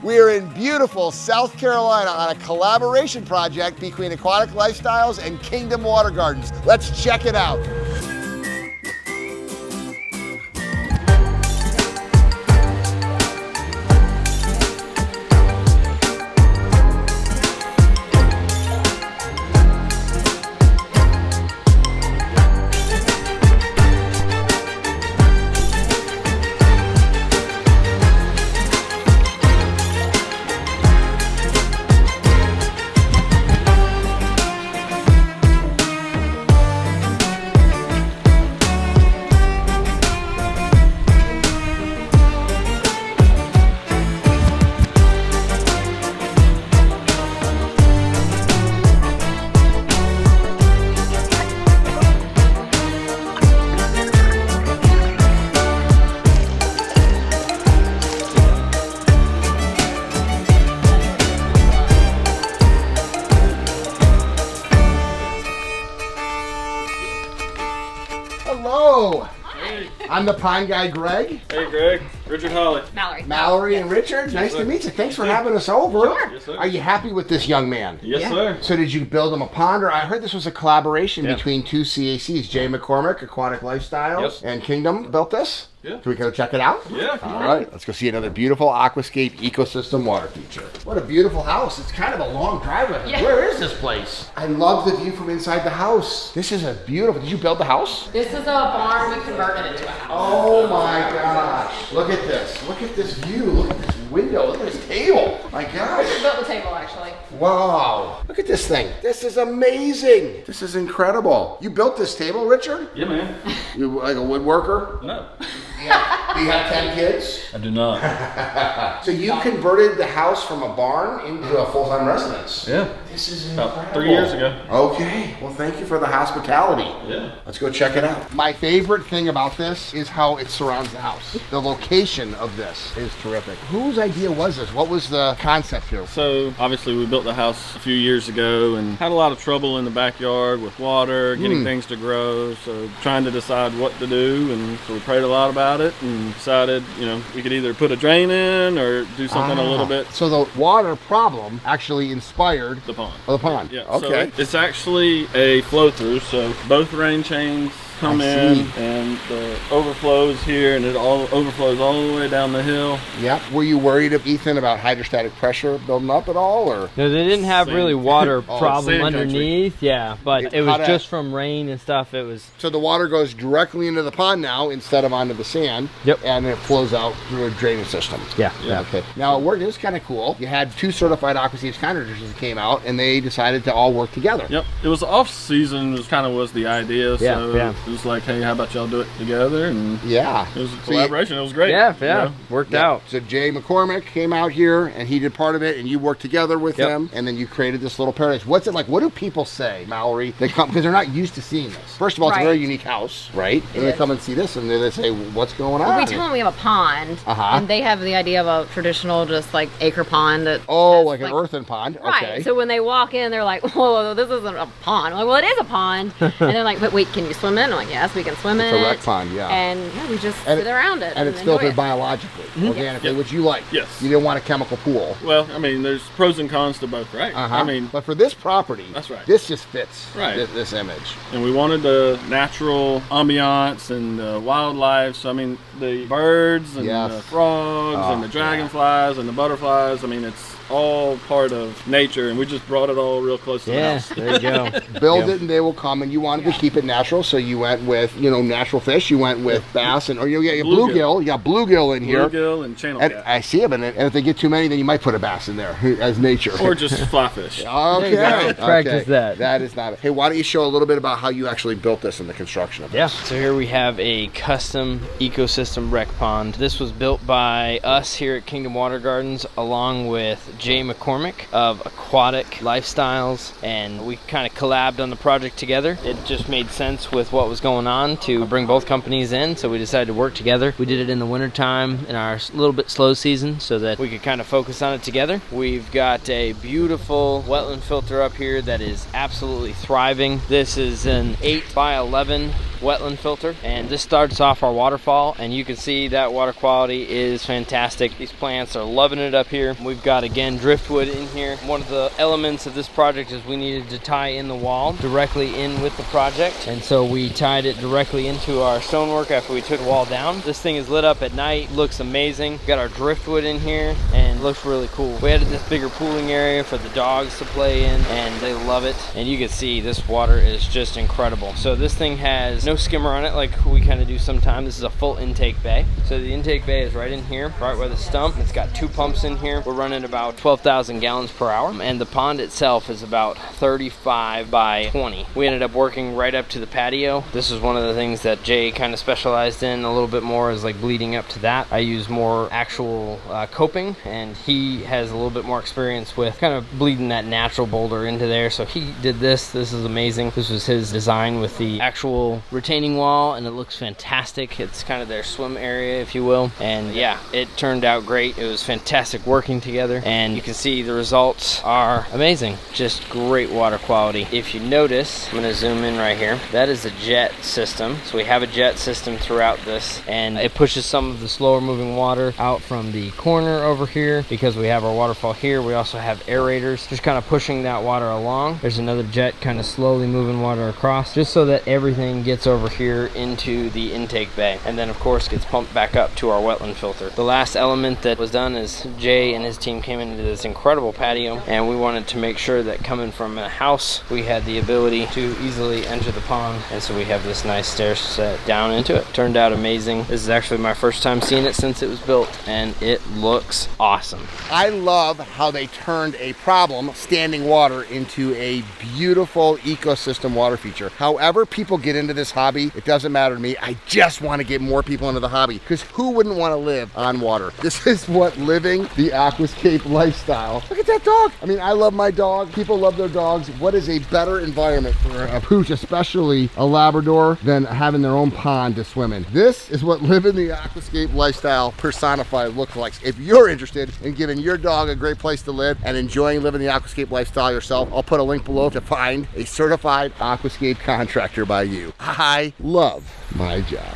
We are in beautiful South Carolina on a collaboration project between Aquatic Lifestyles and Kingdom Water Gardens. Let's check it out. Hello. Hey. I'm the pond guy, Greg. Hey, Greg. Richard Holly. Mallory and Richard. Nice to meet you. Thanks for having us over. Sure. Yes, sir. Are you happy with this young man? Yes, sir. So did you build him a pond, or I heard this was a collaboration between two CACs, Jay McCormick, Aquatic Lifestyles, and Kingdom built this? Yeah. Can we go check it out? Yeah, come All on. right, let's go see another beautiful Aquascape ecosystem water feature. What a beautiful house. It's kind of a long driveway. Yeah. Where is this place? I love the view from inside the house. This is a beautiful, did you build the house? This is a barn we converted into a house. Oh my gosh. Look at this. Look at this view. Look at this window. Look at this table. My gosh. We built the table actually. Wow. Look at this thing. This is amazing. This is incredible. You built this table, Richard? Yeah, man. You like a woodworker? No, Yeah. Do you have 10 kids? I do not. So you converted the house from a barn into a full-time residence. Yeah. This is incredible. About 3 years ago. Okay. Well, thank you for the hospitality. Yeah. Let's go check it out. My favorite thing about this is how it surrounds the house. The location of this is terrific. Whose idea was this? What was the concept here? So obviously we built the house a few years ago and had a lot of trouble in the backyard with water, getting things to grow. So trying to decide what to do, and so we prayed a lot about it and decided, you know, we could either put a drain in or do something a little bit. So the water problem actually inspired The pond. the pond. Yeah. Okay. So it's actually a flow through. So both rain chains come I in see. and the overflow is here and it all overflows all the way down the hill. Yep. Were you worried, Ethan, about hydrostatic pressure building up at all, or? No, they didn't have Sand. really water Oh, problem sand country. underneath. Yeah, but it How'd was that- just from rain and stuff. It was. So the water goes directly into the pond now instead of onto the sand. Yep. And it flows out through a drainage system. Yeah. Okay. Now it worked. It was kind of cool. You had two certified Aquascape contractors that came out, and they decided to all work together. Yep. It was off season was kind of was the idea. Yeah, So yeah. it was like, hey, how about y'all do it together? And Yeah. it was a So you- collaboration. It was great. Yeah, you yeah, know? worked Yeah. out. So Jay McCormick came out here and he did part of it, and you worked together with Yep. him, and then you created this little paradise. What's it like? What do people say, Mallory? They come because they're not used to seeing this. First of all, it's a Right. very unique house, right? And they is. come and see this, and they say, "What's going on?" Well, we tell them we have a pond, and they have the idea of a traditional, just like acre pond. That Oh, has, like an earthen pond. Right. Okay. So when they walk in, they're like, "Whoa, this isn't a pond." I'm like, "Well, it is a pond." And they're like, "But wait, can you swim in?" I'm like, "Yes, we can swim in It's a it." rec pond, yeah. And yeah, we just And sit around it. and it's enjoy filtered it. biologically, organically, Yep. which you like. Yes. You didn't want a chemical pool. Well, I mean, there's pros and cons to both, right? I mean, but for this property, That's right. this just fits Right. this image. and we wanted the natural ambiance and wildlife. So I mean, the birds and Yes. the frogs Oh, and the dragonflies and the butterflies. I mean, it's all part of nature, and we just brought it all real close to the Yeah, house. there you go. Build it and they will come, and you wanted to keep it natural, so you went with, natural fish. You went with bass and, you got bluegill. You got bluegill in here. Bluegill and channel And cat, I see them, and if they get too many, then you might put a bass in there as nature. or just fly fish. Okay. There you go. Practice that. That is not it. Hey, why don't you show a little bit about how you actually built this and the construction of it? Yeah. So here we have a custom ecosystem rec pond. This was built by us here at Kingdom Water Gardens, along with Jay McCormick of Aquatic Lifestyles, and we kind of collabed on the project together. It just made sense with what was going on to bring both companies in, so we decided to work together. We did it in the wintertime in our little bit slow season so that we could kind of focus on it together. We've got a beautiful wetland filter up here that is absolutely thriving. This is an 8 by 11 wetland filter, and this starts off our waterfall, and you can see that water quality is fantastic. These plants are loving it up here. We've got, again, driftwood in here. One of the elements of this project is we needed to tie in the wall directly in with the project, and so we tied it directly into our stonework after we took the wall down. This thing is lit up at night, looks amazing. Got our driftwood in here and looks really cool. We added this bigger pooling area for the dogs to play in, and they love it. And you can see this water is just incredible. So this thing has no skimmer on it like we kind of do sometimes. This is a full intake bay. So the intake bay is right in here, right where the stump. It's got 2 pumps in here. We're running about 12,000 gallons per hour, and the pond itself is about 35 by 20. We ended up working right up to the patio. This is one of the things that Jay kind of specialized in a little bit more, is like bleeding up to that. I use more actual coping, and he has a little bit more experience with kind of bleeding that natural boulder into there. So he did this. This is amazing. This was his design with the actual retaining wall, and it looks fantastic. It's kind of their swim area, if you will. And yeah, it turned out great. It was fantastic working together, and you can see the results are amazing. Just great water quality. If you notice, I'm going to zoom in right here. That is a jet system. So we have a jet system throughout this, and it pushes some of the slower moving water out from the corner over here because we have our waterfall here. We also have aerators just kind of pushing that water along. There's another jet kind of slowly moving water across, just so that everything gets over here into the intake bay, and then of course gets pumped back up to our wetland filter. The last element that was done is Jay and his team came into this incredible patio, and we wanted to make sure that coming from a house we had the ability to easily enter the pond, and so we have this nice stair set down into it. Turned out amazing. This is actually my first time seeing it since it was built, and it looks awesome. I love how they turned a problem, standing water, into a beautiful ecosystem water feature. However people get into this hobby, it doesn't matter to me. I just want to get more people into the hobby, because who wouldn't want to live on water? This is what living the aquascape lifestyle. Look at that dog. I mean, I love my dog. People love their dogs. What is a better environment for a pooch, especially a Labrador, than having their own pond to swim in? This is what living the aquascape lifestyle personified looks like. If you're interested in giving your dog a great place to live and enjoying living the aquascape lifestyle yourself, I'll put a link below to find a certified aquascape contractor by you. I love my job.